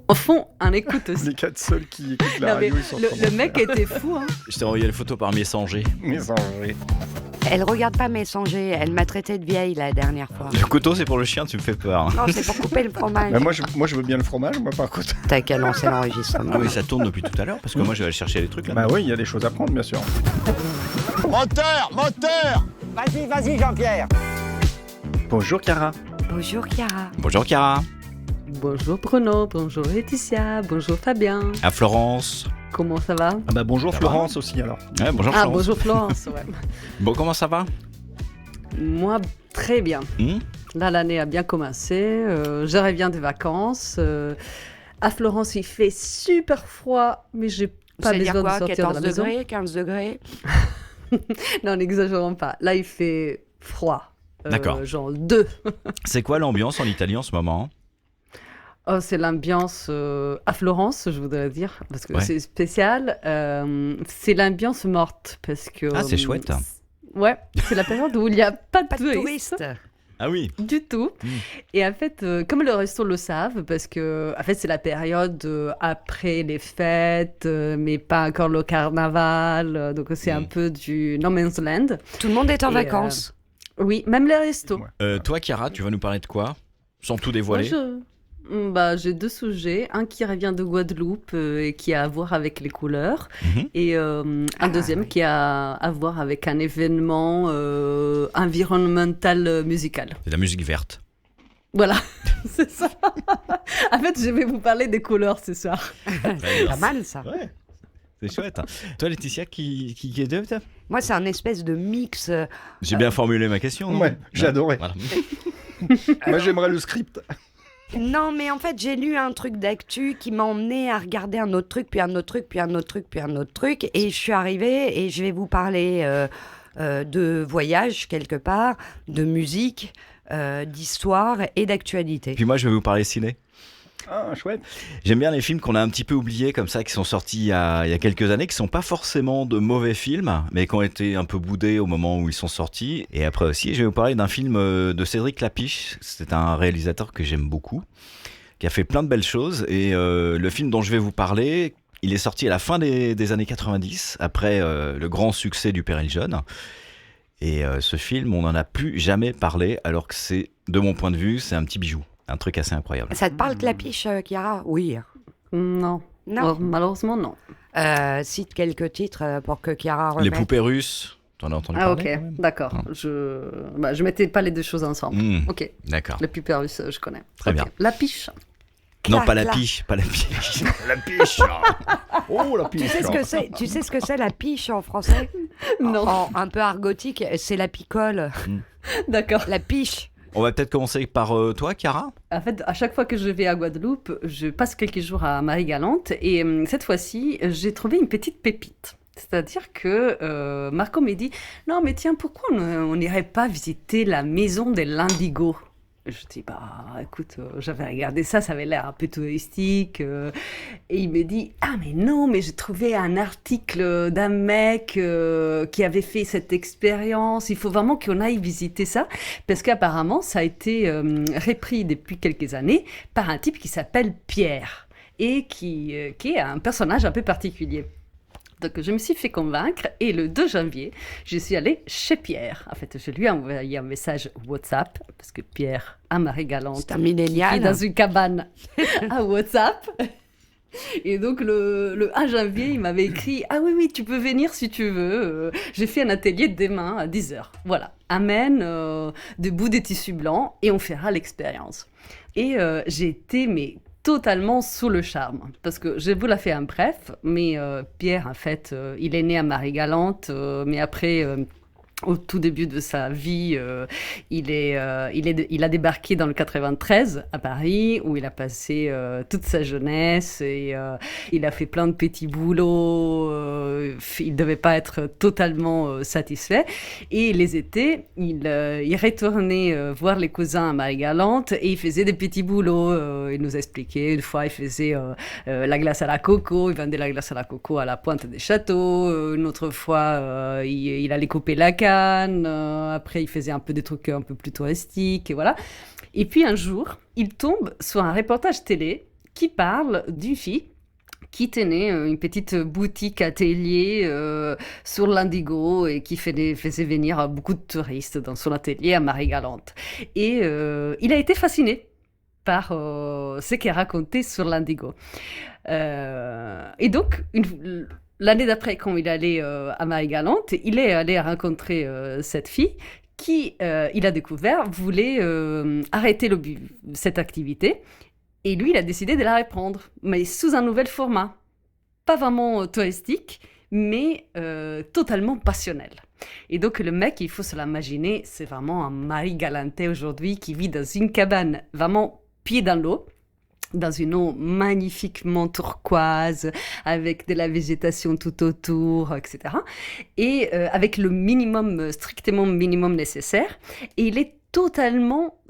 En fond, on écoute aussi. Les 4 seuls qui écoutent la Non, mais radio, ils sont le mec était fou. Hein. Je t'ai envoyé les photos par Messenger. Messenger. Elle regarde pas Messenger, elle m'a traité de vieille la dernière fois. Le couteau, c'est pour le chien, tu me fais peur. Non, c'est pour couper le fromage. Bah, moi, je veux bien le fromage, moi, par contre. T'as qu'à lancer l'enregistrement. Ah oui, ça tourne depuis tout à l'heure, parce que moi, je vais aller chercher les trucs là. Bah oui, il y a des choses à prendre, bien sûr. Moteur, moteur. Vas-y, Jean-Pierre. Bonjour, Chiara. Bonjour Chiara. Bonjour Chiara. Bonjour Bruno, bonjour Laetitia, bonjour Fabien. À Florence. Comment ça va? Ah bah bonjour Ça va Florence aussi, alors. Ouais, bonjour Ah, Florence. bonjour Florence, ouais. Bon, comment ça va? Moi, très bien. Là, l'année a bien commencé. Je reviens des vacances. À Florence, il fait super froid, mais j'ai pas C'est-à-dire besoin de quoi, sortir 14 de la maison. degrés, 15 degrés? Non, n'exagérons pas. Là, il fait froid. D'accord. Genre 2. C'est quoi l'ambiance en Italie en ce moment? Oh, c'est l'ambiance à Florence, je voudrais dire, parce que Ouais. c'est spécial. C'est l'ambiance morte, parce que... Ah, c'est chouette. Ouais, c'est la période où il n'y a pas de Pas de touristes. touristes. Ah oui. Du tout. Et en fait, comme le resto le savent, parce que en fait, c'est la période après les fêtes, mais pas encore le carnaval. Donc, c'est un peu du no man's land. Tout le monde est en Et, vacances. Oui, même les restos. Ouais. Toi, Chiara, tu vas nous parler de quoi? Sans tout Moi, dévoiler. j'ai 2 sujets. Un qui revient de Guadeloupe et qui a à voir avec les couleurs. Mhm. Et un deuxième qui a à voir avec un événement environnemental musical. C'est de la musique verte. Voilà, c'est ça. En fait, je vais vous parler des couleurs ce soir. Pas mal ça. Ouais. C'est chouette. Toi, Laetitia, qui est deux? Moi, c'est un espèce de mix. J'ai bien formulé ma question, non? Ouais, j'ai adoré. Voilà. Moi, j'aimerais le script. Non, mais en fait, j'ai lu un truc d'actu qui m'a emmené à regarder un autre truc, puis un autre truc, puis un autre truc, puis un autre truc. Et je suis arrivée et je vais vous parler de voyage quelque part, de musique, d'histoire et d'actualité. Puis moi, je vais vous parler ciné. Ah, chouette. J'aime bien les films qu'on a un petit peu oubliés comme ça, qui sont sortis il y a quelques années, qui sont pas forcément de mauvais films, mais qui ont été un peu boudés au moment où ils sont sortis. Et après aussi, je vais vous parler d'un film de Cédric Lapiche. C'est un réalisateur que j'aime beaucoup, qui a fait plein de belles choses. Et le film dont je vais vous parler, il est sorti à la fin des années 90, après le grand succès du Père et le Jeune. Et ce film, on n'en a plus jamais parlé, alors que c'est, de mon point de vue, c'est un petit bijou. Un truc assez incroyable. Ça te parle Clapiche, Chiara? Oui. Non. Non. Oh, malheureusement, non. Cite quelques titres pour que Chiara remette. Les poupées russes, t'en as entendu Ah, parler ok, quand même? d'accord. Non. Je mettais pas les deux choses ensemble. Ok, D'accord. le puper russe, je connais. Très Ok. bien. La piche. Non, pas la Clac. piche, pas la piche. La piche. Oh, la piche. Tu sais ce que c'est la piche en français? Non, Un peu argotique, c'est la picole. d'accord. La piche. On va peut-être commencer par toi, Chiara. En fait, à chaque fois que je vais à Guadeloupe, je passe quelques jours à Marie-Galante et cette fois-ci, j'ai trouvé une petite pépite. C'est-à-dire que Marco m'a dit « Non, mais tiens, pourquoi on n'irait pas visiter la maison des Lindigo ?» Je dis, bah écoute, j'avais regardé ça, ça avait l'air un peu touristique. Et il me dit, ah mais non, mais j'ai trouvé un article d'un mec qui avait fait cette expérience. Il faut vraiment qu'on aille visiter ça. Parce qu'apparemment, ça a été repris depuis quelques années par un type qui s'appelle Pierre. Et qui est un personnage un peu particulier. Donc, je me suis fait convaincre et le 2 janvier, je suis allée chez Pierre. En fait, je lui ai envoyé un message WhatsApp parce que Pierre, à Marie-Galante, C'est un qui est millénial. dans une cabane à WhatsApp. Et donc, le 1 janvier, il m'avait écrit « Ah oui, tu peux venir si tu veux. J'ai fait un atelier demain à 10h. Voilà, amène des bouts de tissu blanc et on fera l'expérience. » Et j'ai été, mais totalement sous le charme. Parce que je vous la fais en bref, mais Pierre, en fait, il est né à Marie-Galante, mais après... au tout début de sa vie, il a débarqué dans le 93 à Paris, où il a passé toute sa jeunesse et il a fait plein de petits boulots. Il ne devait pas être totalement satisfait. Et les étés, il retournait voir les cousins à Marie-Galante et il faisait des petits boulots. Il nous expliquait, une fois, il faisait la glace à la coco, il vendait la glace à la coco à la Pointe des Châteaux. Une autre fois, il allait couper la canne. Cannes. Après, il faisait un peu des trucs un peu plus touristiques, et voilà. Et puis un jour, il tombe sur un reportage télé qui parle d'une fille qui tenait une petite boutique atelier sur l'Indigo et qui faisait venir beaucoup de touristes dans son atelier à Marie-Galante. Et il a été fasciné par ce qu'elle racontait sur l'Indigo. Et donc, l'année d'après, quand il allait à Marie-Galante, il est allé rencontrer cette fille qui, il a découvert, voulait arrêter cette activité. Et lui, il a décidé de la reprendre, mais sous un nouvel format. Pas vraiment touristique, mais totalement passionnel. Et donc, le mec, il faut se l'imaginer, c'est vraiment un Marie-Galantais aujourd'hui qui vit dans une cabane vraiment pied dans l'eau, dans une eau magnifiquement turquoise, avec de la végétation tout autour, etc. Et avec le minimum, strictement minimum nécessaire. Et il est totalement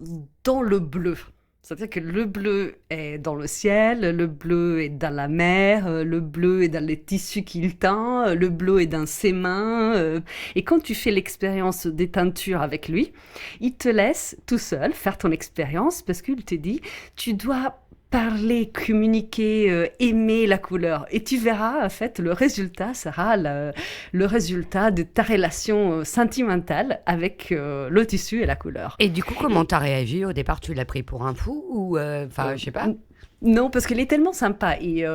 dans le bleu. C'est-à-dire que le bleu est dans le ciel, le bleu est dans la mer, le bleu est dans les tissus qu'il teint, le bleu est dans ses mains. Et quand tu fais l'expérience des teintures avec lui, il te laisse tout seul faire ton expérience parce qu'il te dit, tu dois parler, communiquer, aimer la couleur. Et tu verras, en fait, le résultat sera le résultat de ta relation sentimentale avec le tissu et la couleur. Et du coup, comment t'as réagi au départ? Tu l'as pris pour un fou ou je sais pas. Non, parce qu'il est tellement sympa et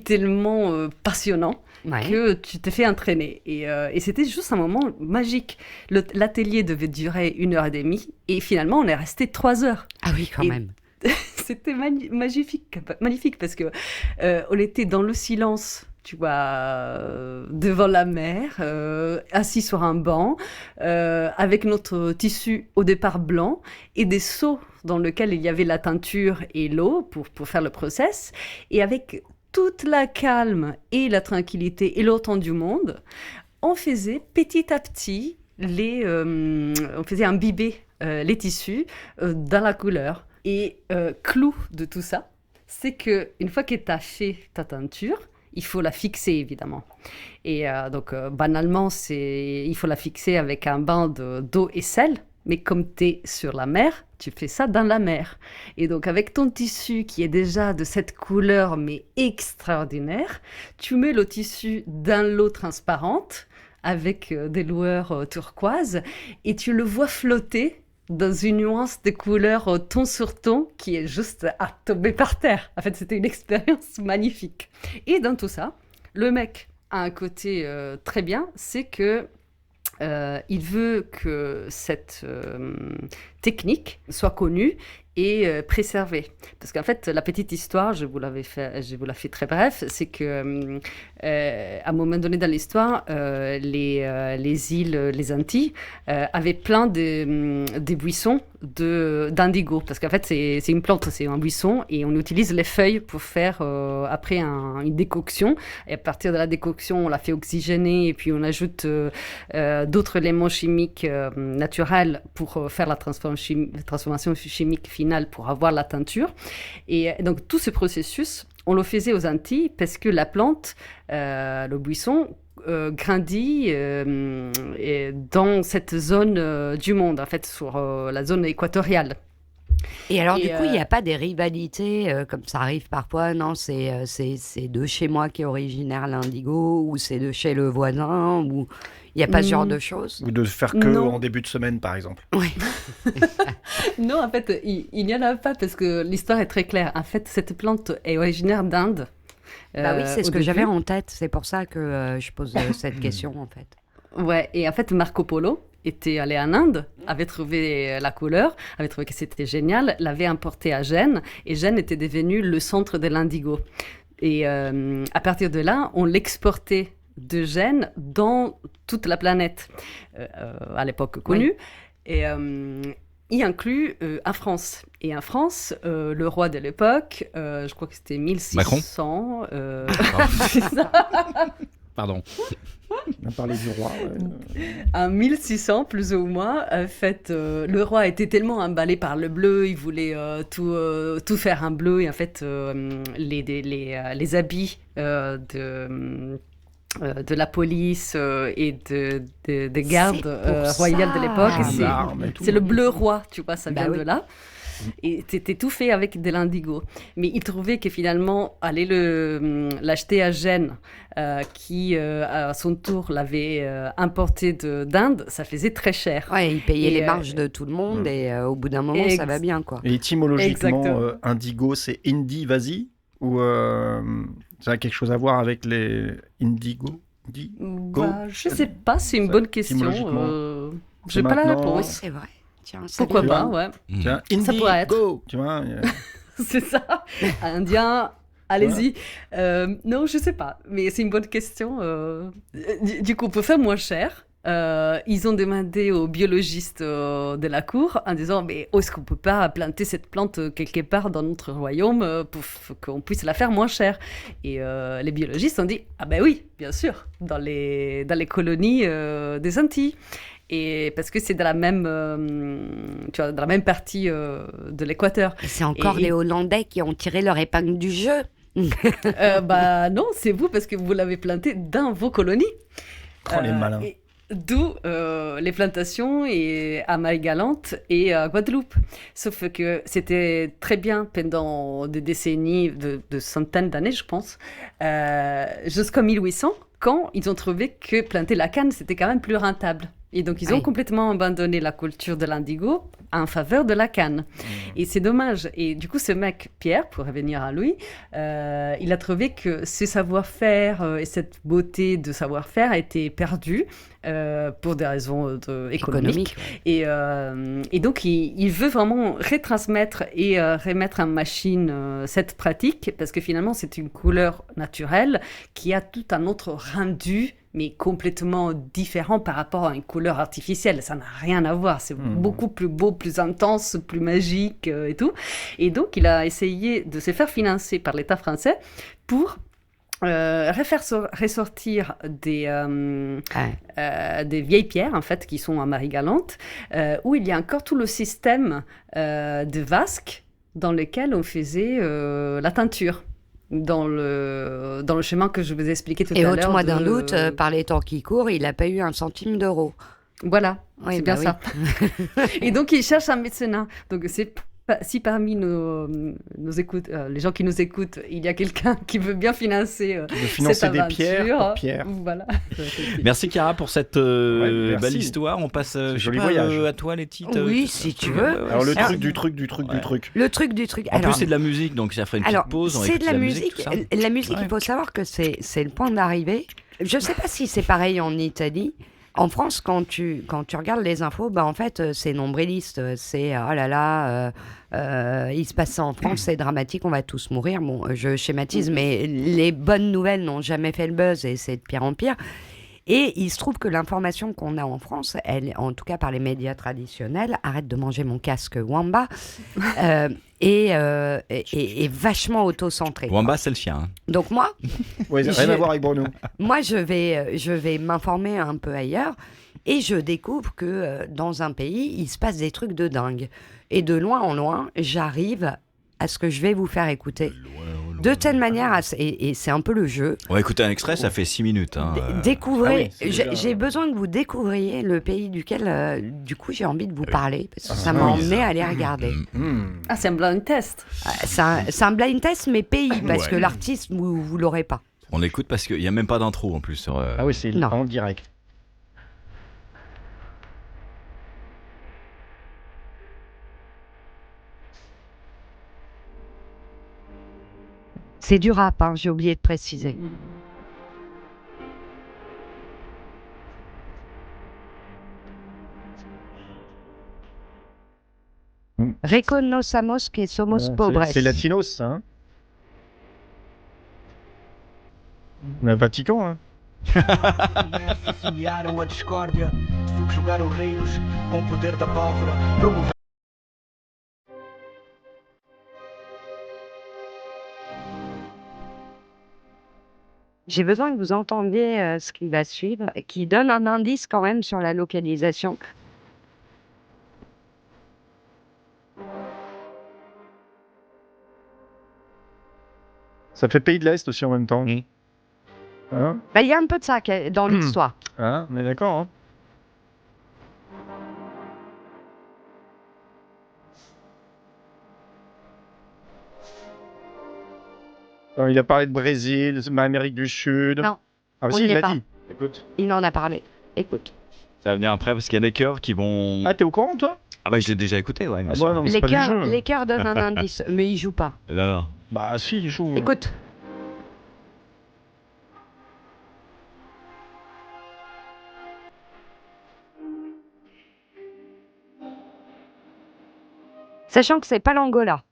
tellement passionnant que tu te fais entraîner. Et c'était juste un moment magique. L'atelier devait durer 1h30 et finalement, on est resté 3 heures. Ah oui, quand même. C'était magnifique parce que on était dans le silence, tu vois, devant la mer, assis sur un banc, avec notre tissu au départ blanc et des seaux dans lesquels il y avait la teinture et l'eau pour faire le process, et avec toute la calme et la tranquillité et l'autant du monde, on faisait petit à petit on faisait imbiber les tissus dans la couleur. Et clou de tout ça, c'est qu'une fois que tu as fait ta teinture, il faut la fixer évidemment. Et donc banalement, il faut la fixer avec un bain d'eau et sel. Mais comme tu es sur la mer, tu fais ça dans la mer. Et donc avec ton tissu qui est déjà de cette couleur mais extraordinaire, tu mets le tissu dans l'eau transparente avec des lueurs turquoises et tu le vois flotter dans une nuance de couleur ton sur ton qui est juste à tomber par terre. En fait, c'était une expérience magnifique. Et dans tout ça, le mec a un côté très bien, c'est que il veut que cette technique soit connue et préservée. Parce qu'en fait, la petite histoire, je vous la fais très bref, c'est que à un moment donné dans l'histoire, les îles, les Antilles, avaient plein des buissons d'indigo. Parce qu'en fait, c'est une plante, c'est un buisson, et on utilise les feuilles pour faire après une décoction. Et à partir de la décoction, on la fait oxygéner, et puis on ajoute d'autres éléments chimiques naturels pour faire la transformation chimique finale pour avoir la teinture. Et donc, tout ce processus, on le faisait aux Antilles parce que la plante, le buisson, grandit dans cette zone du monde, en fait, sur la zone équatoriale. Et alors, du coup, il n'y a pas des rivalités, comme ça arrive parfois, non, c'est de chez moi qui est originaire l'indigo, ou c'est de chez le voisin, ou il n'y a pas ce genre de choses? Ou de faire que en début de semaine, par exemple. Oui. Non, en fait, il n'y en a pas, parce que l'histoire est très claire. En fait, cette plante est originaire d'Inde. Bah oui, c'est ce que j'avais en tête, c'est pour ça que je pose cette question, en fait. Ouais, et en fait, Marco Polo était allé en Inde, avait trouvé la couleur, avait trouvé que c'était génial, l'avait importé à Gênes, et Gênes était devenu le centre de l'indigo. Et à partir de là, on l'exportait de Gênes dans toute la planète, à l'époque connue, oui. Et y inclut en France. Et en France, le roi de l'époque, je crois que c'était 1600... Pardon. On a parlé du roi. En 1600, plus ou moins, en fait, le roi était tellement emballé par le bleu, il voulait tout faire en bleu, et en fait, les habits de la police et des gardes C'est pour royales de ça. l'époque. Et Gendarmes et tout. c'est le bleu roi, tu vois, ça Bah vient oui. de là. Et c'était tout fait avec de l'indigo. Mais il trouvait que finalement, aller l'acheter à Gênes, qui à son tour l'avait importé d'Inde, ça faisait très cher. Ouais, il payait Et, les marges de tout le monde et au bout d'un moment, ça va bien, quoi. Et étymologiquement, Exactement. indigo, c'est Indi, vas-y. Ou ça a quelque chose à voir avec les indigo Bah, je sais pas, c'est une Ça, bonne question. étymologiquement, J'ai pas la maintenant- Oui, réponse. c'est vrai. Tiens, ça Pourquoi vient pas, d'où ouais. Mhm. Tiens, Ça pourrait être. indigo, tu vois. C'est ça. Indien, allez-y. Non, je sais pas, mais c'est une bonne question. Du coup, pour faire moins cher, ils ont demandé aux biologistes de la cour en disant mais est-ce qu'on peut pas planter cette plante quelque part dans notre royaume pour qu'on puisse la faire moins chère? Et les biologistes ont dit ah ben oui, bien sûr, dans les colonies des Antilles. Et parce que c'est dans la même, tu vois, dans la même partie de l'équateur. Et c'est encore Et- les Hollandais qui ont tiré leur épingle du jeu. Bah non, c'est vous parce que vous l'avez planté dans vos colonies. Oh, les malins. Et d'où les plantations à Marie-Galante et à Guadeloupe. Sauf que c'était très bien pendant des décennies, de centaines d'années, je pense, jusqu'en 1800, quand ils ont trouvé que planter la canne, c'était quand même plus rentable. Et donc, ils ont Oui. complètement abandonné la culture de l'indigo en faveur de la canne. Et c'est dommage. Et du coup, ce mec, Pierre, pour revenir à lui, il a trouvé que ce savoir-faire et cette beauté de savoir-faire a été perdue pour des raisons économiques. ouais. Et donc, il veut vraiment retransmettre et remettre en machine cette pratique parce que finalement, c'est une couleur naturelle qui a tout un autre rendu, mais complètement différent par rapport à une couleur artificielle. Ça n'a rien à voir. C'est beaucoup plus beau, plus intense, plus magique et tout. Et donc, il a essayé de se faire financer par l'État français pour refaire ressortir des vieilles pierres, en fait, qui sont à Marie-Galante, où il y a encore tout le système de vasques dans lequel on faisait la teinture. Dans le chemin que je vous ai expliqué tout Et à au l'heure. mois d'un doute, par les temps qui courent, il n'a pas eu un centime d'euro. Voilà, Oui, c'est bah bien ça. Et donc, il cherche un mécénat. Donc, si parmi nos écoutes, les gens qui nous écoutent, il y a quelqu'un qui veut bien financer, De financer cette des aventure, pierres pour Pierre. Voilà. Merci Chiara pour cette Ouais, merci. belle histoire. On passe je sais joli pas, voyage. à toi les titres. Oui, si tu veux. Alors, le Alors, truc du truc du truc du Ouais. truc. Le truc du truc. En plus, c'est de la musique, donc ça ferait une petite pause. On c'est écoute de la musique. tout ça. La musique, Ouais. il faut savoir que c'est le point d'arrivée. Je ne sais pas si c'est pareil en Italie. En France, quand tu regardes les infos, bah en fait, c'est nombriliste. C'est oh là là, il se passe ça en France, c'est dramatique, on va tous mourir. Bon, je schématise, mais les bonnes nouvelles n'ont jamais fait le buzz et c'est de pire en pire. Et il se trouve que l'information qu'on a en France, elle, en tout cas par les médias traditionnels, arrête de manger mon casque Wamba, est vachement auto-centrée. Wamba, c'est le chien. Hein. Donc moi, Ouais, rien Je- à voir avec Bruno. moi, je vais m'informer un peu ailleurs et je découvre que dans un pays, il se passe des trucs de dingue. Et de loin en loin, j'arrive à ce que je vais vous faire écouter. De telle manière, et c'est un peu le jeu, On va écouter un extrait, ça fait 6 minutes. Hein. découvrez, ah oui, c'est déjà- j'ai besoin que vous découvriez le pays duquel, du coup, j'ai envie de vous parler, parce que ça Ah, m'a oui. emmené à aller regarder. Ah, c'est un blind test. C'est un blind test, mais pays, parce Ouais. que l'artiste, vous l'aurez pas. On l'écoute parce qu'il n'y a même pas d'intro en plus. Sur, Ah oui, c'est Non. en direct. C'est du rap, hein, j'ai oublié de préciser. Reconocemos que somos pobres. C'est latinos, ça. Hein. Le Vatican, hein. Semearam a discórdia, subjugaram reinos com o poder da pólvora, promover. J'ai besoin que vous entendiez ce qui va suivre, qui donne un indice quand même sur la localisation. Ça fait pays de l'Est aussi en même temps. Hein Bah, il y a un peu de ça dans l'histoire. Hein, on est d'accord, hein. Alors, il a parlé de Brésil, Amérique du Sud. Non, Ah, on si, y il est l'a pas. dit. Écoute. Il en a parlé. Écoute. Ça va venir après parce qu'il y a des chœurs qui vont. Ah, t'es au courant, toi? Ah bah je l'ai déjà écouté, ouais. bien Ah, sûr. bah non, mais c'est pas du jeu. Les cœurs donnent un indice, mais il joue pas. Non, non. Bah, si, il joue. Écoute. Sachant que c'est pas l'Angola.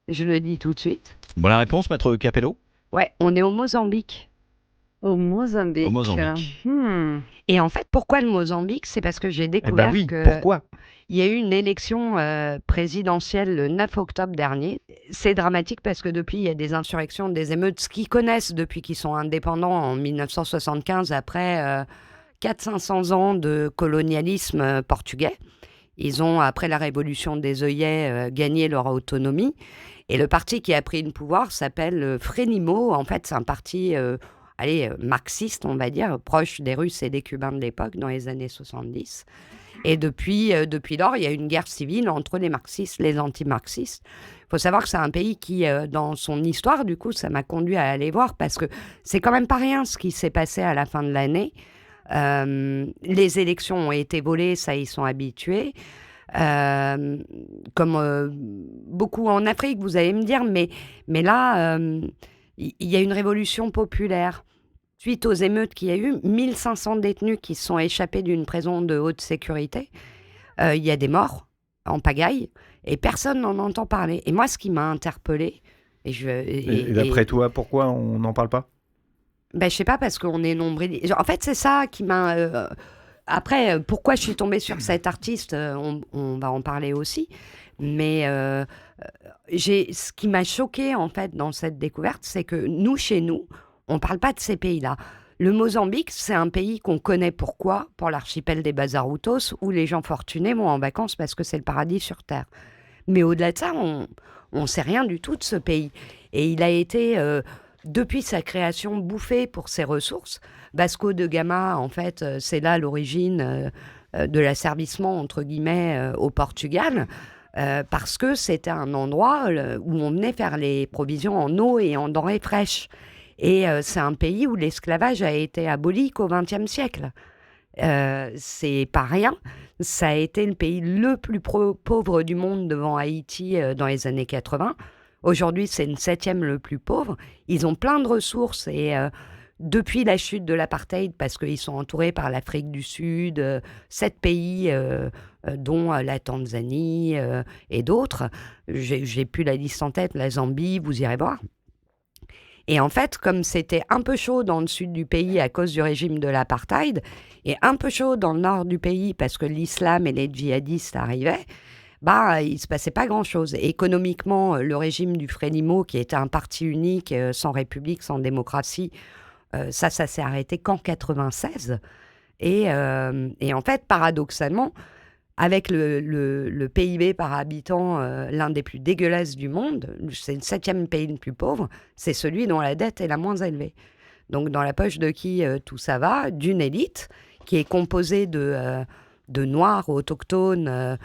Je le dis tout de suite. Bon, la réponse, maître Capello? Ouais, on est au Mozambique. Au Mozambique. Au Mozambique. Et en fait, pourquoi le Mozambique? C'est parce que j'ai Eh découvert bah oui, que pourquoi? il y a eu une élection présidentielle le 9 octobre dernier. C'est dramatique parce que depuis, il y a des insurrections, des émeutes, ce qu'ils connaissent depuis qu'ils sont indépendants en 1975, après 400-500 ans de colonialisme portugais. Ils ont, après la révolution des œillets, gagné leur autonomie. Et le parti qui a pris le pouvoir s'appelle Frelimo. En fait, c'est un parti marxiste, on va dire, proche des Russes et des Cubains de l'époque, dans les années 70. Et depuis lors, il y a une guerre civile entre les marxistes et les anti-marxistes. Il faut savoir que c'est un pays qui, dans son histoire, du coup, ça m'a conduit à aller voir, parce que c'est quand même pas rien ce qui s'est passé à la fin de l'année. Les élections ont été volées, ça, ils sont habitués. Comme beaucoup en Afrique, vous allez me dire, mais là, il y a une révolution populaire. Suite aux émeutes qu'il y a eu, 1500 détenus qui se sont échappés d'une prison de haute sécurité. Il y a des morts en pagaille et personne n'en entend parler. Et moi, ce qui m'a interpellée... Et d'après toi, pourquoi on n'en parle pas? Ben, je sais pas, parce qu'on est nombreux. En fait, c'est ça qui m'a... Après, pourquoi je suis tombée sur cet artiste, on va en parler aussi. Mais ce qui m'a choquée, en fait, dans cette découverte, c'est que nous, chez nous, on ne parle pas de ces pays-là. Le Mozambique, c'est un pays qu'on connaît pourquoi? Pour l'archipel des Bazarutos, où les gens fortunés vont en vacances parce que c'est le paradis sur Terre. Mais au-delà de ça, on ne sait rien du tout de ce pays. Et il a été... depuis sa création, bouffé pour ses ressources. Vasco de Gama, en fait, c'est là l'origine de l'asservissement, entre guillemets, au Portugal, parce que c'était un endroit où on venait faire les provisions en eau et en denrées fraîches. Et c'est un pays où l'esclavage a été aboli qu'au XXe siècle. C'est pas rien. Ça a été le pays le plus pauvre du monde devant Haïti dans les années 80. Aujourd'hui, c'est le 7e le plus pauvre. Ils ont plein de ressources et depuis la chute de l'apartheid, parce qu'ils sont entourés par l'Afrique du Sud, 7 pays, dont la Tanzanie et d'autres. J'ai plus la liste en tête, la Zambie, vous irez voir. Et en fait, comme c'était un peu chaud dans le sud du pays à cause du régime de l'apartheid, et un peu chaud dans le nord du pays parce que l'islam et les djihadistes arrivaient, il ne se passait pas grand-chose. Et économiquement, le régime du Frelimo, qui était un parti unique, sans république, sans démocratie, ça s'est arrêté qu'en 96. Et en fait, paradoxalement, avec le PIB par habitant, l'un des plus dégueulasses du monde, c'est le 7e pays le plus pauvre, c'est celui dont la dette est la moins élevée. Donc dans la poche de qui tout ça va? D'une élite qui est composée de noirs autochtones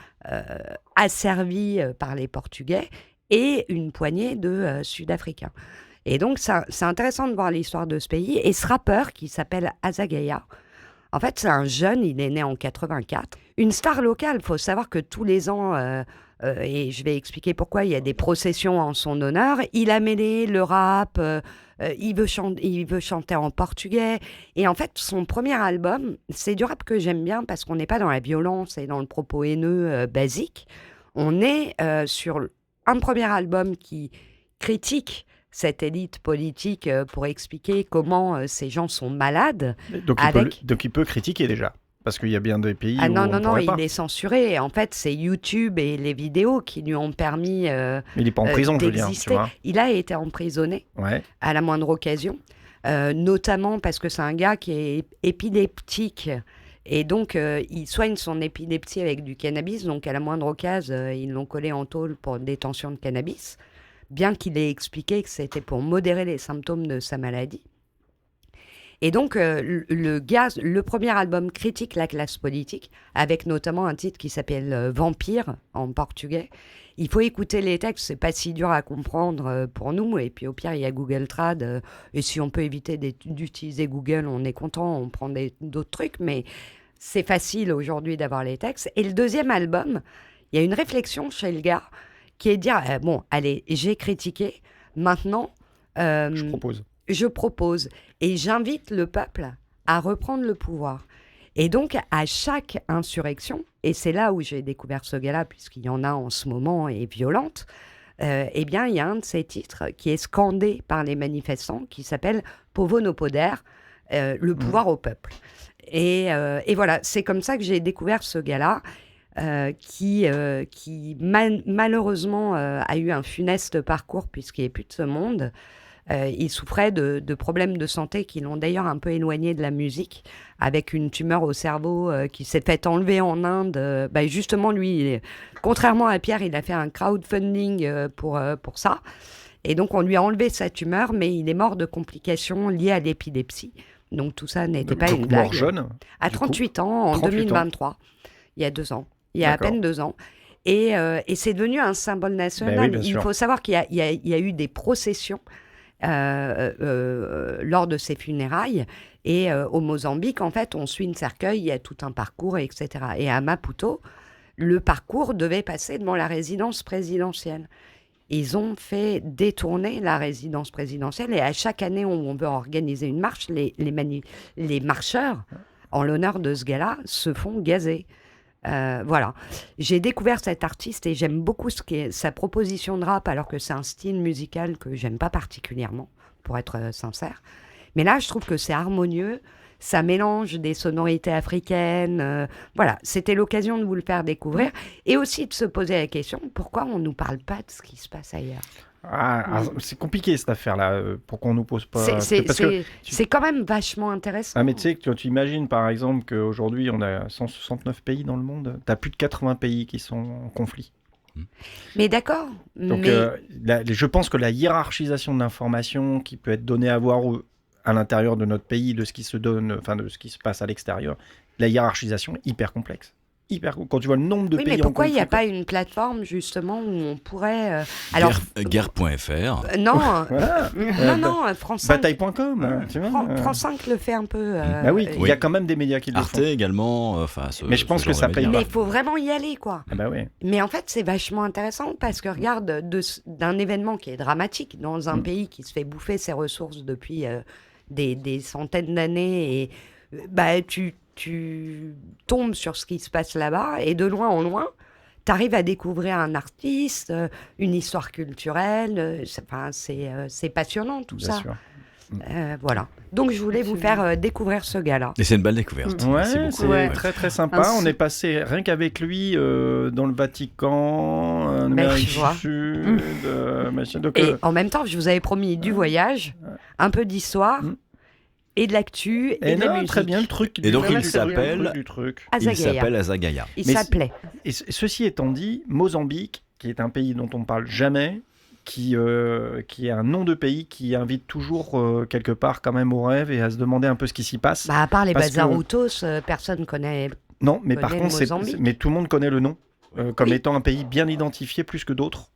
asservis par les Portugais et une poignée de Sud-Africains. Et donc, c'est intéressant de voir l'histoire de ce pays. Et ce rappeur qui s'appelle Azagaya, en fait, c'est un jeune, il est né en 84. Une star locale, il faut savoir que tous les ans, et je vais expliquer pourquoi, il y a des processions en son honneur. Il a mêlé le rap, il veut chanter en portugais. Et en fait, son premier album, c'est du rap que j'aime bien parce qu'on n'est pas dans la violence et dans le propos haineux basique. On est sur un premier album qui critique cette élite politique pour expliquer comment ces gens sont malades. Donc il peut critiquer déjà. Parce qu'il y a bien des pays où non, on pourrait pas. il est censuré. En fait, c'est YouTube et les vidéos qui lui ont permis Mais il n'est pas en prison, je veux dire, tu vois. Il a été emprisonné à la moindre occasion, notamment parce que c'est un gars qui est épileptique. Et donc, il soigne son épilepsie avec du cannabis. Donc, à la moindre occasion, ils l'ont collé en tôle pour détention de cannabis, bien qu'il ait expliqué que c'était pour modérer les symptômes de sa maladie. Et donc, le premier album critique la classe politique, avec notamment un titre qui s'appelle Vampire en portugais. Il faut écouter les textes, c'est pas si dur à comprendre pour nous. Et puis au pire, il y a Google Trad. Et si on peut éviter d'utiliser Google, on est content, on prend d'autres trucs. Mais c'est facile aujourd'hui d'avoir les textes. Et le deuxième album, il y a une réflexion chez le gars qui est de dire, bon, allez, j'ai critiqué, maintenant... Je propose et j'invite le peuple à reprendre le pouvoir. Et donc, à chaque insurrection, et c'est là où j'ai découvert ce gars-là, puisqu'il y en a en ce moment et violente, eh bien, il y a un de ces titres qui est scandé par les manifestants, qui s'appelle « Povo no poder », le pouvoir au peuple. Et voilà, c'est comme ça que j'ai découvert ce gars-là, qui malheureusement a eu un funeste parcours, puisqu'il n'est plus de ce monde. Il souffrait de problèmes de santé qui l'ont d'ailleurs un peu éloigné de la musique, avec une tumeur au cerveau qui s'est fait enlever en Inde. Justement, lui, contrairement à Pierre, il a fait un crowdfunding pour ça. Et donc, on lui a enlevé sa tumeur, mais il est mort de complications liées à l'épilepsie. Donc, tout ça n'était pas une blague. Mort jeune. À 38 ans, en 2023. Il y a 2 ans. Il y a à peine 2 ans. Et c'est devenu un symbole national. Oui, il faut savoir qu'il y a eu des processions lors de ses funérailles. Et au Mozambique, en fait, on suit un cercueil, il y a tout un parcours, etc. Et à Maputo, le parcours devait passer devant la résidence présidentielle. Ils ont fait détourner la résidence présidentielle et à chaque année où on veut organiser une marche, les marcheurs, en l'honneur de ce gars-là, se font gazer. Voilà. J'ai découvert cet artiste et j'aime beaucoup sa proposition de rap, alors que c'est un style musical que j'aime pas particulièrement, pour être sincère. Mais là, je trouve que c'est harmonieux, ça mélange des sonorités africaines. Voilà, c'était l'occasion de vous le faire découvrir et aussi de se poser la question, pourquoi on nous parle pas de ce qui se passe ailleurs ? C'est compliqué cette affaire-là, pour qu'on nous pose pas... C'est quand même vachement intéressant. Mais tu sais, tu imagines par exemple qu'aujourd'hui on a 169 pays dans le monde, tu as plus de 80 pays qui sont en conflit. Mais d'accord. Donc je pense que la hiérarchisation de l'information qui peut être donnée à voir à l'intérieur de notre pays, de ce qui se donne, enfin de ce qui se passe à l'extérieur, la hiérarchisation est hyper complexe. Quand tu vois le nombre de pays en conflit... mais pourquoi il n'y a pas une plateforme, justement, où on pourrait... Guerre.fr. Non, non, France 5... Bataille.com, tu vois. France 5 le fait un peu... oui, il y a quand même des médias qui le font. Arte également, mais je pense que ça paye pas. Mais il faut vraiment y aller, quoi. Oui. Mais en fait, c'est vachement intéressant, parce que regarde, d'un événement qui est dramatique, dans un pays qui se fait bouffer ses ressources depuis des centaines d'années, et tu tombes sur ce qui se passe là-bas et de loin en loin, tu arrives à découvrir un artiste, une histoire culturelle. C'est passionnant tout Bien ça. Sûr. Voilà. Donc je voulais vous faire découvrir ce gars-là. Et c'est une belle découverte. Ouais, Merci beaucoup. c'est très très sympa. On est passé rien qu'avec lui dans le Vatican, en Amérique du Sud, machin. Donc, et en même temps, je vous avais promis du voyage, un peu d'histoire. Et de l'actu, et de la musique. Très bien, le truc. Et donc il s'appelle Azagaya. Il s'appelait. Et ceci étant dit, Mozambique, qui est un pays dont on ne parle jamais, qui est un nom de pays qui invite toujours quelque part quand même au rêve et à se demander un peu ce qui s'y passe. À part les Bazarutos, personne ne connaît. Non, mais par contre, mais tout le monde connaît le nom comme étant un pays bien identifié plus que d'autres.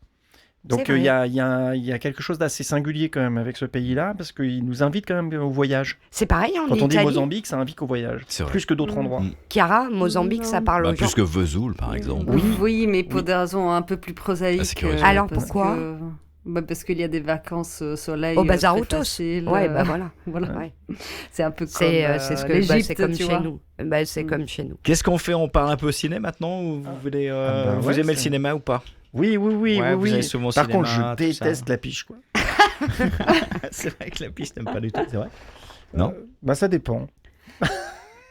Donc il y a quelque chose d'assez singulier quand même avec ce pays-là, parce qu'il nous invite quand même au voyage. C'est pareil en Italie. Quand on dit Mozambique, ça invite au voyage, plus que d'autres endroits. Chiara, Mozambique, ça parle aux gens. Plus que Vesoul, par exemple. Oui, mais pour des raisons un peu plus prosaïques. Alors pourquoi parce qu'il y a des vacances au soleil. Au Bazarutos. Ouais, voilà. Ouais. C'est un peu comme c'est comme chez nous. C'est comme chez nous. Qu'est-ce qu'on fait ? On parle un peu ciné maintenant ou vous voulez vous aimez le cinéma ou pas ? Oui. Vous allez souvent au Par cinéma, contre, je déteste ça. la piche, quoi. C'est vrai que la piche, t'aimes pas du tout, c'est vrai ? Non ? Ça dépend.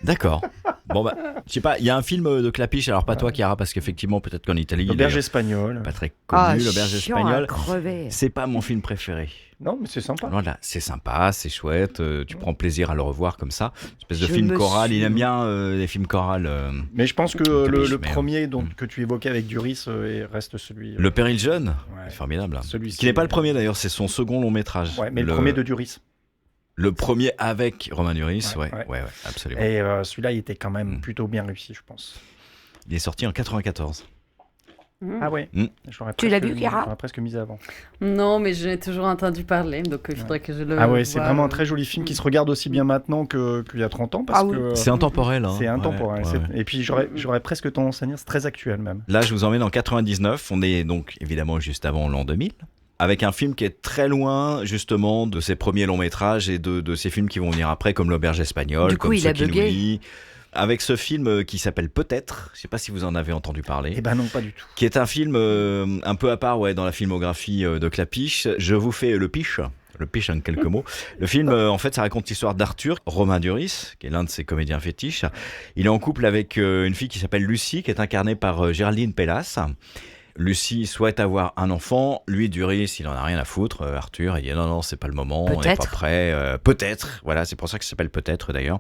D'accord. Bon, je sais pas, il y a un film de Clapiche, alors pas toi, Chiara, parce qu'effectivement, peut-être qu'en Italie. L'auberge espagnole. Pas très connu, l'auberge espagnole. Crever. C'est pas mon film préféré. Non, mais c'est sympa. Voilà, c'est sympa, c'est chouette, tu prends plaisir à le revoir comme ça. Une espèce de film choral, il aime bien les films chorales. Mais je pense que le premier que tu évoquais avec Duris reste celui. Le Péril jeune, formidable. Celui-ci, qui n'est pas le premier d'ailleurs, c'est son second long métrage. Ouais, mais le premier de Duris. Le premier avec Romain Duris, ouais, absolument. Et celui-là, il était quand même plutôt bien réussi, je pense. Il est sorti en 94. Ah ouais. Tu l'as vu, Chiara ? J'aurais presque misé avant. Non, mais je l'ai toujours entendu parler, donc il faudrait que je le Ah ouais, c'est voie. vraiment un très joli film qui se regarde aussi bien maintenant qu'il y a 30 ans. Parce que C'est intemporel. Hein. c'est intemporel. Ouais. Et puis j'aurais presque tendance à dire c'est très actuel même. Là, je vous emmène en 99. On est donc évidemment juste avant l'an 2000. Avec un film qui est très loin, justement, de ses premiers longs métrages et de ces films qui vont venir après, comme L'Auberge espagnole, Du coup, comme il Ceux a qui nous bugué. lient. Avec ce film qui s'appelle Peut-être, je ne sais pas si vous en avez entendu parler, Eh ben non, pas du tout. qui est un film un peu à part dans la filmographie de Clapiche. Je vous fais le pitch en quelques mots. Le film, en fait, ça raconte l'histoire d'Arthur, Romain Duris, qui est l'un de ses comédiens fétiches. Il est en couple avec une fille qui s'appelle Lucie, qui est incarnée par Géraldine Pellas. Lucie souhaite avoir un enfant. Lui, Duris, il en a rien à foutre. Arthur, il dit non, c'est pas le moment, on n'est pas prêt. Peut-être, voilà, c'est pour ça que ça s'appelle Peut-être d'ailleurs.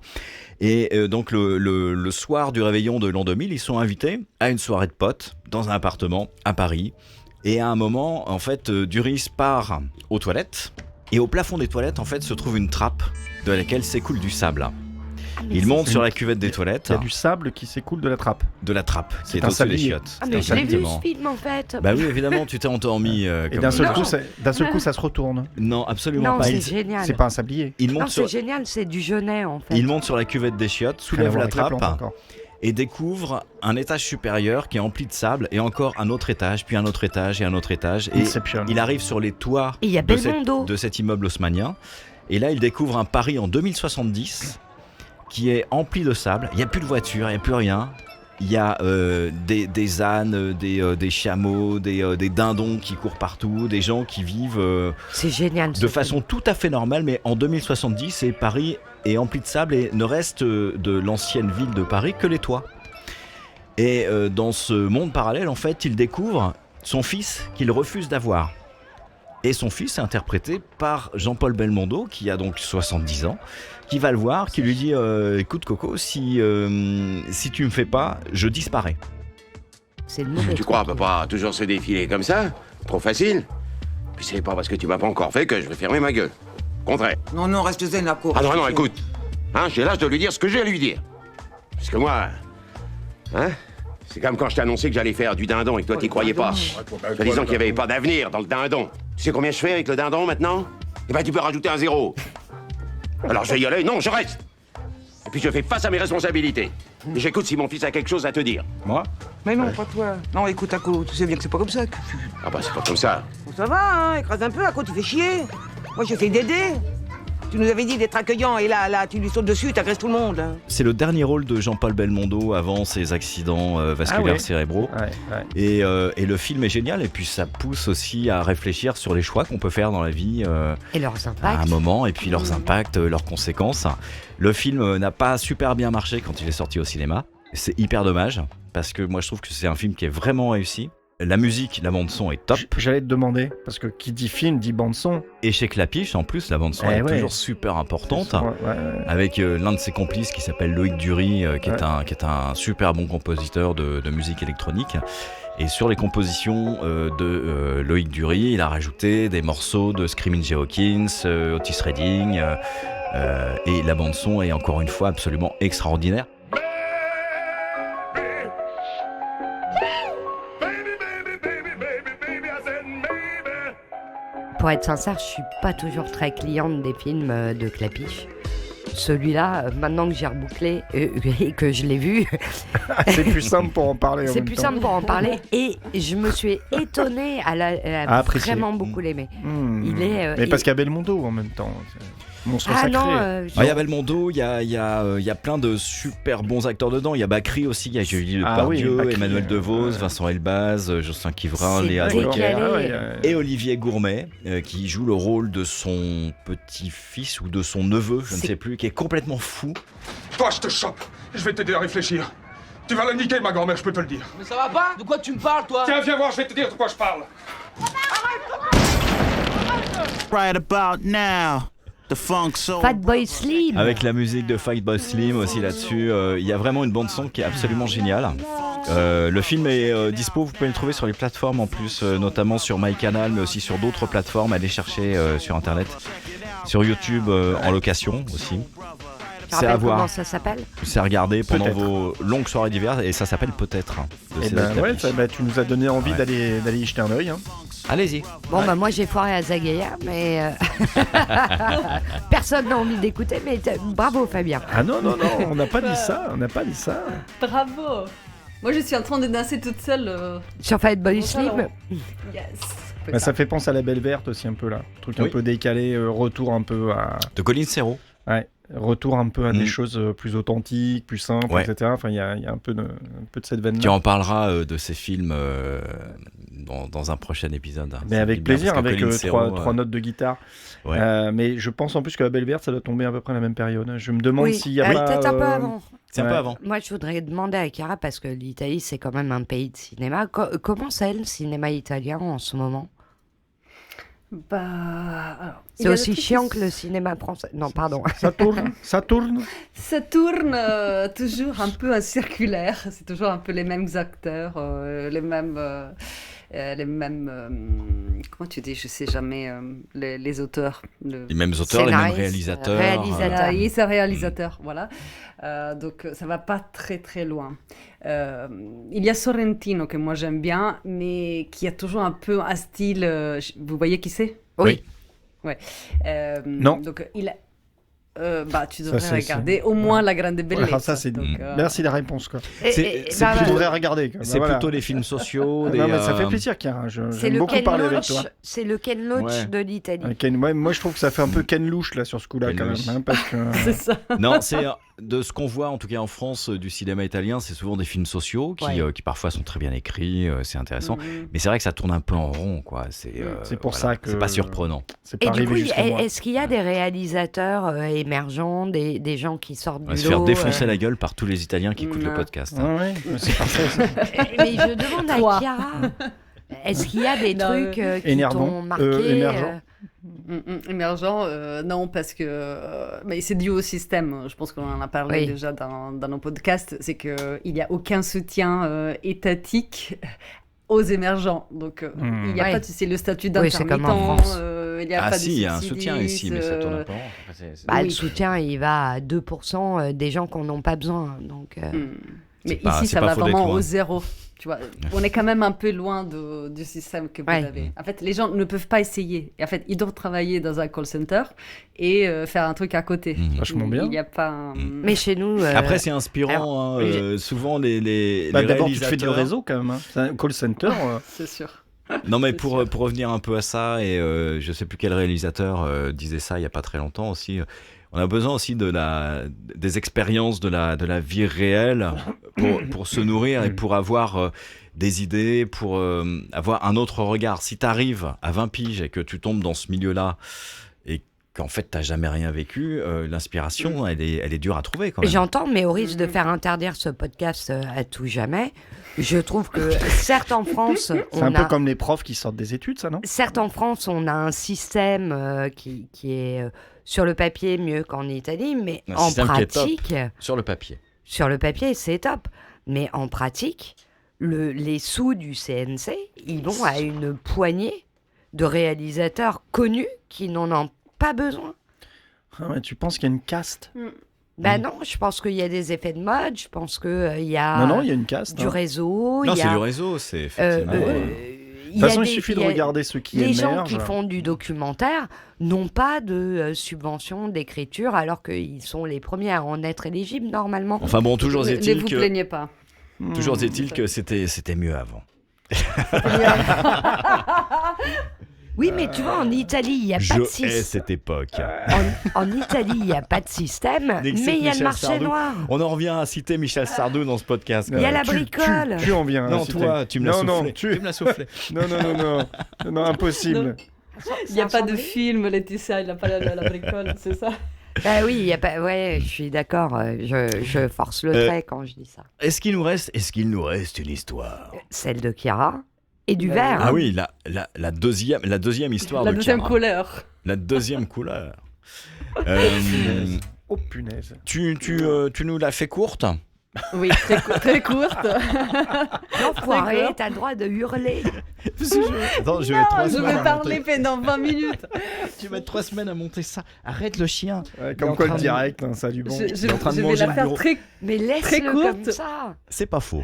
Et donc le soir du réveillon de l'an 2000, ils sont invités à une soirée de potes dans un appartement à Paris. Et à un moment, en fait, Duris part aux toilettes. Et au plafond des toilettes, en fait, se trouve une trappe de laquelle s'écoule du sable. Il monte sur la cuvette des toilettes. Il y a du sable qui s'écoule de la trappe. De la trappe, qui est un au-dessus des sablier. chiottes. Ah, mais je l'ai vu Exactement. ce film en fait. Bah oui, évidemment, tu t'es endormi. Et comme d'un seul ça. coup, ça se retourne. Non, absolument Non, pas. c'est Il, génial. C'est pas un sablier. il Non, monte c'est sur, génial, c'est du Genet en fait. il monte sur la cuvette des chiottes, Rien à soulève voir la avec la trappe plante encore. et découvre un étage supérieur qui est empli de sable et encore un autre étage, puis un autre étage et un autre étage. Et Inception. il arrive sur les toits Et il y a de, Belmondo. de cet immeuble haussmannien. Et là, il découvre un Paris en 2070 qui est empli de sable. Il n'y a plus de voitures, il n'y a plus rien. Il y a des ânes, des chameaux, des dindons qui courent partout, des gens qui vivent C'est génial. de façon tout à fait normale, mais en 2070, et Paris est empli de sable et ne reste de l'ancienne ville de Paris que les toits. Et dans ce monde parallèle, en fait, il découvre son fils qu'il refuse d'avoir. Et son fils est interprété par Jean-Paul Belmondo, qui a donc 70 ans, qui va le voir, qui lui dit écoute Coco, si tu me fais pas, je disparais. C'est le mauvais. Tu crois on peut pas toujours se défiler comme ça? Trop facile. Puis c'est pas parce que tu m'as pas encore fait que je vais fermer ma gueule. Contraire. Non, reste zen, la cour. Ah non, écoute. Hein, j'ai l'âge de lui dire ce que j'ai à lui dire. Parce que moi... Hein? C'est comme quand je t'ai annoncé que j'allais faire du dindon et que toi t'y croyais pas. En disant qu'il y avait pas d'avenir dans le dindon. Tu sais combien je fais avec le dindon maintenant? Eh ben tu peux rajouter un 0. Alors je vais y aller, non, je reste. Et puis je fais face à mes responsabilités. Et j'écoute si mon fils a quelque chose à te dire. Moi? Mais non, pas toi. Non, écoute, Ako, tu sais bien que c'est pas comme ça. Ah bah c'est pas comme ça. Bon, ça va, hein, écrase un peu, Ako, tu fais chier. Moi, j'essaie d'aider. Tu nous avais dit d'être accueillant et là, tu lui sautes dessus, t'agresses tout le monde. Hein. C'est le dernier rôle de Jean-Paul Belmondo avant ses accidents vasculaires cérébraux. Ouais. Et le film est génial, et puis ça pousse aussi à réfléchir sur les choix qu'on peut faire dans la vie Et leurs à un impacts. moment, et puis leurs impacts, leurs conséquences. Le film n'a pas super bien marché quand il est sorti au cinéma. C'est hyper dommage, parce que moi je trouve que c'est un film qui est vraiment réussi. La musique, la bande-son est top. J'allais te demander, parce que qui dit film dit bande-son. Et chez Clapiche, en plus, la bande-son Eh est ouais. toujours super importante. Ouais. Avec l'un de ses complices qui s'appelle Loïc Dury, qui est un super bon compositeur de musique électronique. Et sur les compositions de Loïc Dury, il a rajouté des morceaux de Screaming Jay Hawkins, Otis Redding, et la bande-son est encore une fois absolument extraordinaire. Pour être sincère, je suis pas toujours très cliente des films de Clapiche. Celui-là, maintenant que j'ai rebouclé et que je l'ai vu, C'est plus simple pour en parler. en c'est même plus temps. simple pour en parler. Et je me suis étonnée à apprécier. vraiment beaucoup l'aimer. Il est, Mais parce qu'il y a Belmondo en même temps. Monstre Ah sacré. non, Il y a Belmondo, il y a plein de super bons acteurs dedans. Il y a Bacri aussi, il y a Julie Depardieu, Bacri, Emmanuel DeVos, Vincent Elbaz, Jocelyn Quivrin, C'est Léa vrai Drucker. qu'elle est- Et Olivier Gourmet, qui joue le rôle de son petit-fils ou de son neveu, je ne sais plus, qui est complètement fou. Toi, je te chope. Je vais t'aider à réfléchir. Tu vas la niquer, ma grand-mère, je peux te le dire. Mais ça va pas? De quoi tu me parles, toi? Tiens, viens voir, je vais te dire de quoi je parle. Right about now, the funk soul. Fatboy Slim. Avec la musique de Fatboy Slim aussi là-dessus, il y a vraiment une bande-son qui est absolument géniale. Le film est dispo, vous pouvez le trouver sur les plateformes en plus, notamment sur MyCanal, mais aussi sur d'autres plateformes. Allez chercher sur internet. Sur YouTube en location aussi. Tu C'est à rappelles comment voir. ça s'appelle? C'est à regarder pendant Peut-être. vos longues soirées d'hiver et ça s'appelle Peut-être. de Et Cédric ouais, Clapiche. tu nous as donné envie Ouais. d'aller y jeter un œil. Hein. Allez-y. Bon, bah moi j'ai foiré à Zagaia, mais personne n'a envie d'écouter, mais bravo Fabien. Ah non, on n'a pas dit ça, Bravo. Moi, je suis en train de danser toute seule. Sur Fight Body au Slim, salon. Yes. Bah, ça fait penser à La Belle Verte aussi un peu là. Truc un Oui. peu décalé, retour un peu à... De Colin Serrault. Ouais, retour un peu à des Mm. choses plus authentiques, plus simples, Ouais. etc. Enfin, il y a un peu de cette veine-là. Tu en parleras de ces films dans un prochain épisode. Mais Ça avec fait bien, plaisir, parce que avec Colin Serrault, trois notes de guitare. Ouais. Mais je pense en plus que La Belle Verte, ça doit tomber à peu près à la même période. Je me demande oui, s'il y a pas... peut-être un peu avant. C'est un peu Ouais. avant. Moi, je voudrais demander à Chiara, parce que l'Italie, c'est quand même un pays de cinéma. Comment c'est le cinéma italien en ce moment? Bah, alors, il C'est y a aussi des trucs chiant qui que le cinéma français. Non, pardon. Ça tourne. Ça tourne toujours un peu en circulaire. C'est toujours un peu les mêmes acteurs, les mêmes. Comment tu dis? Je sais jamais. Les auteurs. Les mêmes auteurs, les mêmes Scénariste, réalisateurs. réalisateur. Oui, c'est réalisateur, voilà. Donc ça va pas très très loin. Il y a Sorrentino que moi j'aime bien, mais qui a toujours un peu un style. Vous voyez qui c'est? Oui. Ouais. Non. Donc il a. Bah, tu Ça, devrais c'est- regarder au moins La Grande Bellezza. Voilà, ça, c'est... Donc, Merci la réponse, quoi. C'est Tu devrais regarder. Quoi. C'est Bah, voilà. plutôt les films sociaux. Non, mais ça fait plaisir, Chiara. C'est J'aime le beaucoup Ken parler avec Loach. toi. C'est le Ken Loach Ouais. de l'Italie. Ouais, moi, je trouve que ça fait un peu Ken Louche, là, sur ce coup-là, Ken quand même. Loach. Hein, parce que... C'est ça. Non, c'est de ce qu'on voit en tout cas en France du cinéma italien, c'est souvent des films sociaux qui parfois sont très bien écrits, c'est intéressant. Mhm. Mais c'est vrai que ça tourne un peu en rond, quoi. C'est pour ça que- c'est pas surprenant. C'est Et pas du arrivé coup, jusqu'à moi. est-ce qu'il y a des réalisateurs émergents, des gens qui sortent On va du se faire lot défoncer la gueule par tous les Italiens qui écoutent le Non. podcast. Ouais, ouais, c'est parfait. Ça. Mais je demande à Trois. Chiara, est-ce qu'il y a des Non, trucs qui énervant, t'ont marqué émergent. Émergent, non, parce que mais c'est dû au système. Je pense qu'on en a parlé Oui. déjà dans nos podcasts. C'est qu'il n'y a aucun soutien étatique aux émergents. Donc, il n'y a Ouais. pas, tu sais, le statut Oui, c'est d'intermittent. comme en France. Il y a Ah pas si, de il y a un subsides, soutien ici, mais ça tourne un peu en rond. Enfin, c'est- Bah, Oui. le soutien, il va à 2% des gens qui n'en ont pas besoin. Donc, Mais pas- ici, c'est ça pas va faux d'être vraiment loin. au zéro. Tu vois, on est quand même un peu loin du système que vous Ouais. avez. En fait, les gens ne peuvent pas essayer. Et en fait, ils doivent travailler dans un call center et faire un truc à côté. Mhm. Vachement bien. Il n'y a pas un... mais chez nous. Après, c'est inspirant. alors, hein, souvent, les Bah, d'abord, tu fais du réalisateurs- réseau, quand même. Hein. C'est un call center. C'est sûr. Non, mais C'est pour sûr. revenir un peu à ça, et je sais plus quel réalisateur disait ça il y a pas très longtemps aussi. On a besoin aussi des expériences de la vie réelle pour se nourrir et pour avoir des idées, pour avoir un autre regard. Si tu arrives à 20 piges et que tu tombes dans ce milieu-là et qu'en fait tu n'as jamais rien vécu, l'inspiration, elle est dure à trouver quand même. J'entends, mais au risque de faire interdire ce podcast à tout jamais, je trouve que certes en France, C'est un on peu a... comme les profs qui sortent des études, ça, non? Certes, en France, on a un système qui est sur le papier mieux qu'en Italie, mais Un en système qui est top. pratique, Sur le papier. sur le papier, c'est top. Mais en pratique, les sous du CNC, ils vont à une poignée de réalisateurs connus qui n'en ont pas besoin. Ah ouais, tu penses qu'il y a une caste? Ben non, je pense qu'il y a des effets de mode, je pense qu'il y a, Non, il y a une caste. du hein. réseau. Non, il y c'est a, du réseau, c'est euh, effectivement. De toute façon, il suffit de regarder ceux qui Les émergent. gens qui font du documentaire n'ont pas de subvention d'écriture alors qu'ils sont les premiers à en être éligibles normalement. Enfin bon, toujours Ne est-il vous que plaignez pas. toujours est-il que c'était mieux avant. Oui, mais tu vois, en Italie, il n'y a pas Je de hais système. cette époque. En Italie, il n'y a pas de système, mais Dès que c'est il y a Michel le marché Sardou. noir. On en revient à citer Michel Sardou dans ce podcast. Il y a la Tu bricole. en viens. Non, hein, si toi, t'es- tu me l'as Non, soufflé. non, Tu me l'as soufflé. Non, impossible. Il n'y a pas de film, Laetitia, il n'a pas la bricole, c'est ça? Bah oui, il y a pas. Ouais, je suis d'accord. Je force le trait quand je dis ça. Est-ce qu'il nous reste une histoire? Celle de Chiara et du Bah verre. Ah oui, la deuxième histoire La de deuxième Chiara. couleur. La deuxième couleur. Oh punaise. Tu nous l'as fait courte? Oui, très courte. L'enfoiré, t'as le droit de hurler. Attends, je vais mettre 3 Je semaines vais à parler monter. pendant 20 minutes. Tu vas mettre 3 semaines à monter ça. Arrête le chien. Ouais, Il est en comme quoi train le de- direct, hein, ça a du bon. Je est en train de vais manger la le faire bureau. Mais Très laisse-le courte. comme ça. C'est pas faux.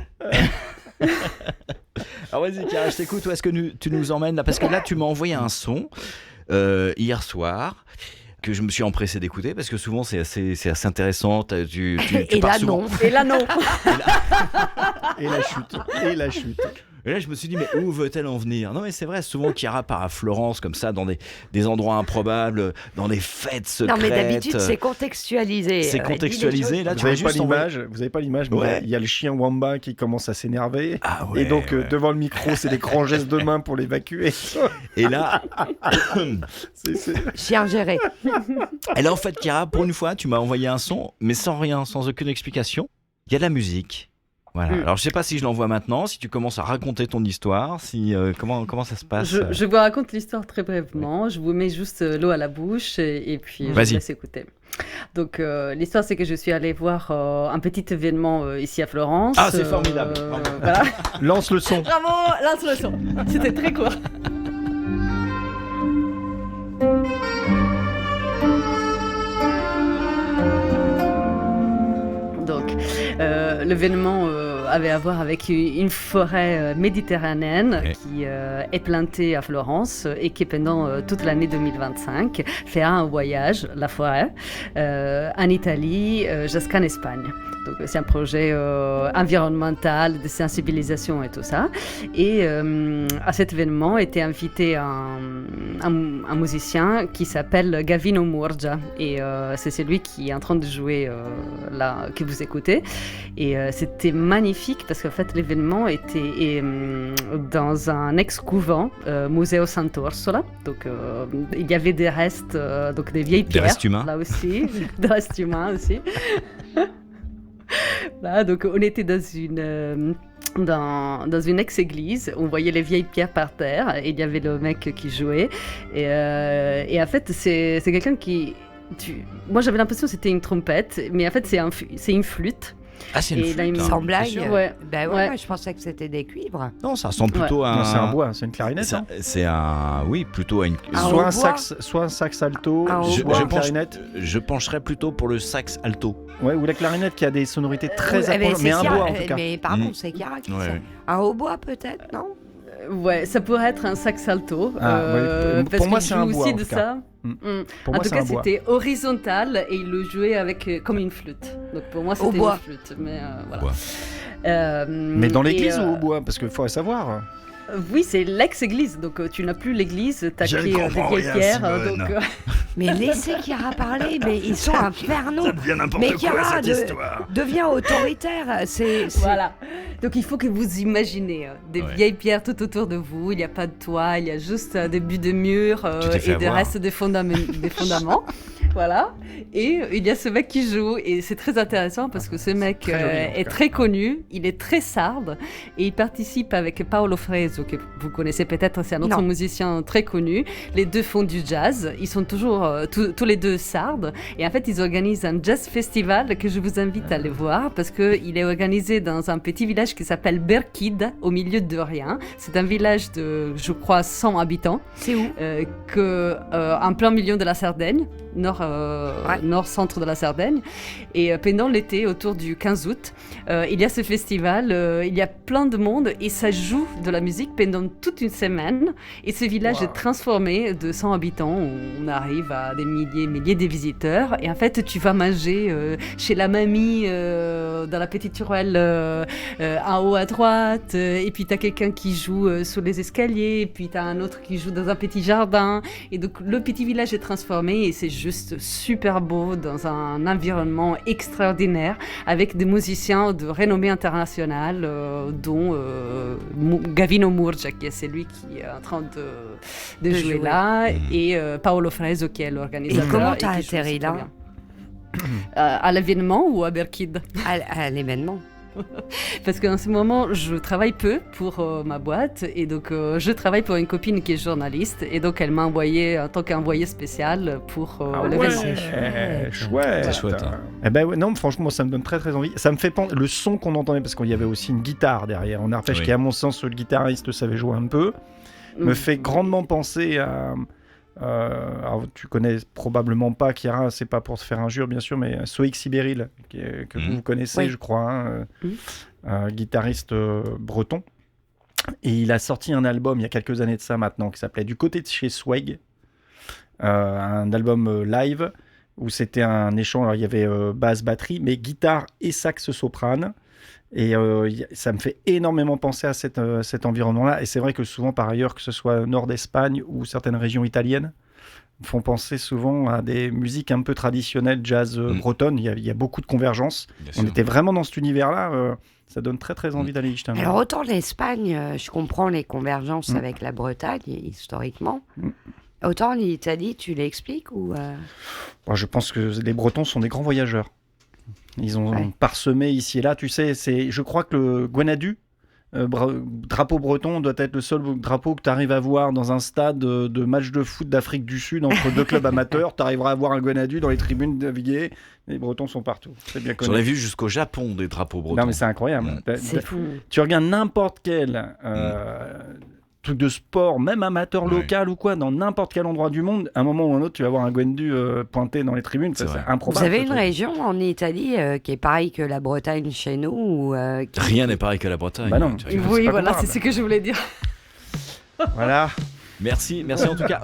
Alors vas-y, Chiara, je t'écoute. Où est-ce que tu nous emmènes là? Parce que là, tu m'as envoyé un son hier soir que je me suis empressé d'écouter parce que souvent c'est assez intéressant. Tu Et pars là, souvent. non. Et là, non. Et la chute. Et la chute. Et là, je me suis dit, mais où veut-elle en venir? Non, mais c'est vrai, souvent Chiara part à Florence, comme ça, dans des endroits improbables, dans des fêtes secrètes. Non, mais d'habitude, c'est contextualisé. C'est contextualisé. Là, Vous tu vas n'avez pas juste envoyer- l'image, mais Ouais. il y a le chien Wamba qui commence à s'énerver. Ah ouais, Et donc, ouais. devant le micro, c'est des grands gestes de main pour l'évacuer. Et là, Chien géré. et là, en fait, Chiara, pour une fois, tu m'as envoyé un son, mais sans rien, sans aucune explication. Il y a de la musique. Voilà. Alors, je sais pas si je l'envoie maintenant, si tu commences à raconter ton histoire, si comment ça se passe. Je vous raconte l'histoire très brièvement. Je vous mets juste l'eau à la bouche et puis je vous Vas-y. laisse écouter. Donc, l'histoire, c'est que je suis allée voir un petit événement ici à Florence. Ah, c'est formidable. Voilà. Lance le son. Bravo, lance le son. C'était très court. Donc, l'événement avait à voir avec une forêt méditerranéenne qui est plantée à Florence et qui, pendant toute l'année 2025, fera un voyage, la forêt, en Italie jusqu'en Espagne. Donc, c'est un projet environnemental, de sensibilisation et tout ça. Et à cet événement était invité un musicien qui s'appelle Gavino Murgia. Et c'est celui qui est en train de jouer là, que vous écoutez. Et c'était magnifique parce qu'en fait, l'événement était dans un ex-couvent, Museo Sant'Orsola. Donc, il y avait des restes, donc des vieilles pierres. Des restes humains. Là aussi, des restes humains aussi. Là, donc on était dans une ex-église, on voyait les vieilles pierres par terre et il y avait le mec qui jouait. Et en fait, c'est quelqu'un qui... Moi j'avais l'impression que c'était une trompette, mais en fait c'est une flûte. Ah, c'est une Et là, flûte. il me hein, Sans bien blague. sûr. Ouais. Ben ouais, Ouais. moi, je pensais que c'était des cuivres. Non, ça ressemble plutôt à Non, c'est un bois, c'est une clarinette. C'est hein. c'est un, oui, plutôt à une. Un Soit un, hautbois. soit un sax alto, Un Je, hautbois. soit je une pense- clarinette. je pencherais plutôt pour le sax alto. Ouais, ou la clarinette qui a des sonorités très Eh ben, approches, mais un Chiara- bois en tout cas. Mais pardon, Mm. c'est Chiara qui Ouais. sait. Un hautbois peut-être, non? Ouais, ça pourrait être un sax alto. Ah, ouais. Parce Pour moi, qu'il c'est joue un bois, aussi en de tout cas. ça. Mm. Mm. Pour En moi, tout c'est cas, un bois. c'était horizontal et il le jouait avec comme une flûte. Donc pour moi, c'était bois. une flûte. Mais voilà. Bois. Mais dans et, l'église ou au bois? Parce qu'il faudrait savoir. Oui, c'est l'ex-église. Donc tu n'as plus l'église, t'as Je ne des comprends vieilles rien, pierres. Simone. Donc, Mais laissez Chiara parler, mais ils sont infernaux. devient n'importe Mais Chiara devient autoritaire. C'est voilà. Donc il faut que vous imaginez des Ouais. vieilles pierres tout autour de vous. Il n'y a pas de toit, il y a juste des buts de murs Tu t'es fait et des avoir. restes des fondaments. Voilà. Et il y a ce mec qui joue et c'est très intéressant parce que ce mec Très joli, en tout est cas. très connu, il est très sarde et il participe avec Paolo Freso que vous connaissez peut-être, c'est un autre Non. musicien très connu. Les deux font du jazz, ils sont toujours tous les deux sardes et en fait ils organisent un jazz festival que je vous invite à aller voir parce qu'il est organisé dans un petit village qui s'appelle Berkid au milieu de rien. C'est un village de, je crois, 100 habitants. C'est où? En plein milieu de la Sardaigne, nord-centre de la Sardaigne. Et pendant l'été, autour du 15 août, il y a ce festival, il y a plein de monde et ça joue de la musique pendant toute une semaine. Et ce village est transformé de 100 habitants. On arrive à des milliers de visiteurs. Et en fait, tu vas manger chez la mamie dans la petite ruelle en haut à droite. Et puis, tu as quelqu'un qui joue sur les escaliers. Et puis, tu as un autre qui joue dans un petit jardin. Et donc, le petit village est transformé et c'est juste super beau dans un environnement extraordinaire avec des musiciens de renommée internationale, dont Gavino Murgia, qui est celui qui est en train de jouer là, et Paolo Freso, qui est l'organisateur. Et comment qui t'as joue atterri aussi là? très bien. À l'événement ou à Berkid? À l'événement. Parce qu'en ce moment, je travaille peu pour ma boîte et donc je travaille pour une copine qui est journaliste et donc elle m'a envoyé en tant qu'envoyé spécial pour l'événement. Chouette. C'est chouette, hein. Eh ben ouais, non, franchement, moi, ça me donne très très envie. Ça me fait penser le son qu'on entendait parce qu'il y avait aussi une guitare derrière. En arpège Oui. qui, à mon sens, le guitariste savait jouer un peu, me fait grandement penser à. Alors, tu connais probablement pas Chiara, c'est pas pour te faire injure bien sûr, mais Soïk Sibéril, que vous connaissez, Oui. je crois, guitariste breton. Et il a sorti un album il y a quelques années de ça maintenant qui s'appelait Du côté de chez Swag, un album live où c'était un échange. Alors, il y avait basse, batterie, mais guitare et sax soprane. Et ça me fait énormément penser à cet environnement-là. Et c'est vrai que souvent, par ailleurs, que ce soit nord d'Espagne ou certaines régions italiennes, me font penser souvent à des musiques un peu traditionnelles, jazz bretonne. Il y a beaucoup de convergences. Bien On sûr. était vraiment dans cet univers-là. Ça donne très très envie d'aller y jeter un œil. Alors autant l'Espagne, je comprends les convergences avec la Bretagne, historiquement. Autant l'Italie, tu l'expliques ou Bon, je pense que les Bretons sont des grands voyageurs. Ils ont parsemé ici et là. Tu sais, je crois que le Guanadu, drapeau breton, doit être le seul drapeau que tu arrives à voir dans un stade de match de foot d'Afrique du Sud entre deux clubs amateurs. Tu arriveras à voir un Guanadu dans les tribunes naviguées. Les Bretons sont partout. C'est bien connu. J'en ai vu jusqu'au Japon des drapeaux bretons. Non, mais c'est incroyable. c'est fou. Tu regardes n'importe quel truc de sport, même amateur local ou quoi, dans n'importe quel endroit du monde, à un moment ou un autre, tu vas voir un Guanadu pointé dans les tribunes. C'est Ça, vrai. c'est improbable. Vous avez ce une truc. région en Italie qui est pareille que la Bretagne chez nous ou, Rien n'est pareil que la Bretagne. Bah non. Tu rigoles. Oui, pas voilà, comparable. c'est ce que je voulais dire. Voilà. Merci en tout cas.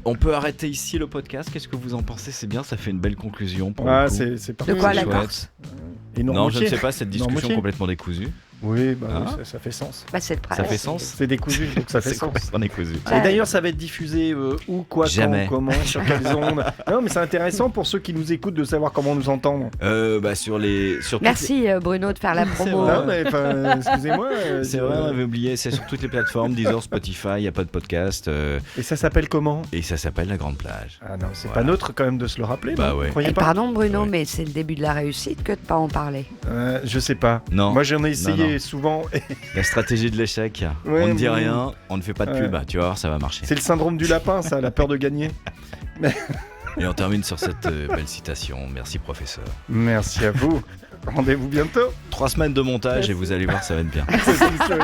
On peut arrêter ici le podcast. Qu'est-ce que vous en pensez? C'est bien, ça fait une belle conclusion pour Ah, le coup. c'est parfait. De quoi, la Chouette. Corse Et Non, je ne Noirmoutier. sais pas, cette discussion Noirmoutier. complètement décousue. Oui, bah, Ah. oui, ça fait sens. Bah, c'est le Ça principe. fait sens. C'est décousu, donc ça fait C'est sens. complètement décousu. Et d'ailleurs, ça va être diffusé où, quoi, Jamais. quand, comment, sur quelles ondes. Non, mais c'est intéressant pour ceux qui nous écoutent de savoir comment nous entendre. Bah, sur toutes les- Merci Bruno de faire la promo. vrai. Non, mais enfin, excusez-moi. C'est vrai, on avait oublié, c'est sur toutes les plateformes, Deezer, Spotify, il n'y a pas de podcast, Et ça s'appelle comment? et ça s'appelle La Grande Plage. Ah non, c'est Voilà. pas neutre quand même de se le rappeler. Bah non ouais. Croyez Et pas. pardon Bruno, Ouais. mais c'est le début de la réussite que de pas en parler. Je sais pas. Non. Moi, j'en ai essayé non. souvent. La stratégie de l'échec, Ouais, on ne dit mais- rien, on ne fait pas de pub, Ouais. tu vas voir, ça va marcher. C'est le syndrome du lapin, ça, la peur de gagner. Et on termine sur cette belle citation. Merci professeur. Merci à vous. Rendez-vous bientôt. 3 semaines de montage et vous allez voir, ça va être bien. C'est délicieux.